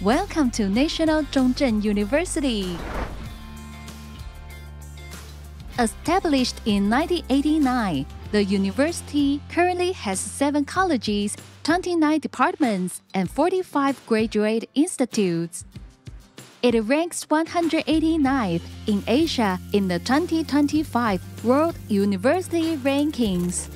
Welcome to National Zhongzhen University. Established in 1989, the university currently has 7 colleges, 29 departments, and 45 graduate institutes. It ranks 189th in Asia in the 2025 World University Rankings.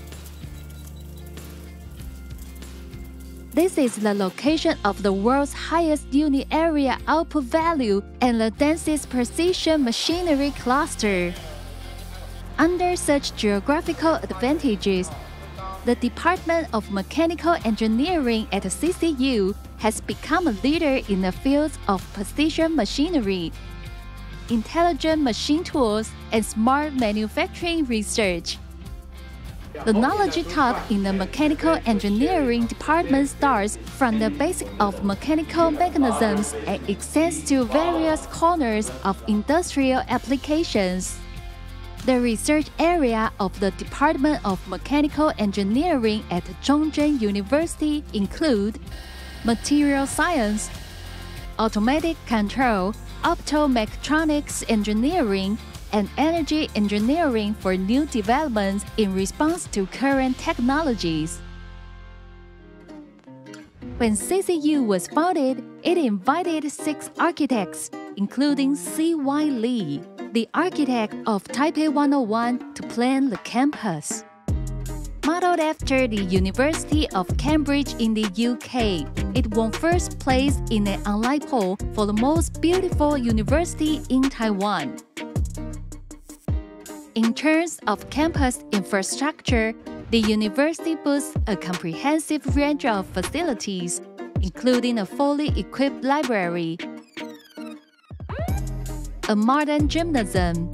This is the location of the world's highest unit area output value and the densest precision machinery cluster. Under such geographical advantages, the Department of Mechanical Engineering at CCU has become a leader in the fields of precision machinery, intelligent machine tools, and smart manufacturing research. The knowledge taught in the Mechanical Engineering department starts from the basics of mechanical mechanisms and extends to various corners of industrial applications. The research area of the Department of Mechanical Engineering at Zhongzhen University include material science, automatic control, optomechatronics engineering, and energy engineering for new developments in response to current technologies. When CCU was founded, it invited 6 architects, including C.Y. Lee, the architect of Taipei 101, to plan the campus. Modeled after the University of Cambridge in the UK, it won first place in an online poll for the most beautiful university in Taiwan. In terms of campus infrastructure, the university boasts a comprehensive range of facilities, including a fully equipped library, a modern gymnasium,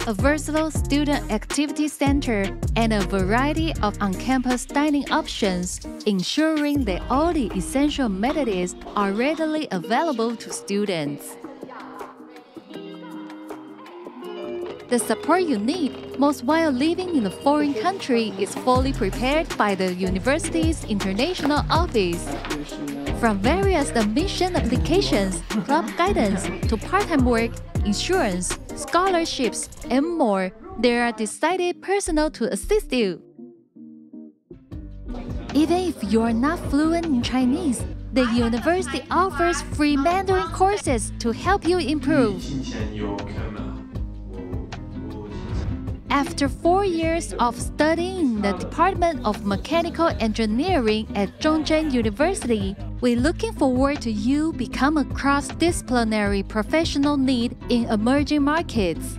a versatile student activity center, and a variety of on-campus dining options, ensuring that all the essential amenities are readily available to students. The support you need most while living in a foreign country is fully prepared by the university's international office. From various admission applications, club guidance, to part-time work, insurance, scholarships, and more, there are decided personnel to assist you. Even if you are not fluent in Chinese, the university offers free Mandarin courses to help you improve. After 4 years of studying in the Department of Mechanical Engineering at Zhongzhen University, we're looking forward to you become a cross-disciplinary professional need in emerging markets.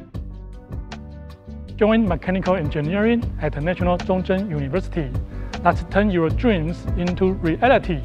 Join Mechanical Engineering at National Zhongzhen University. Let's turn your dreams into reality.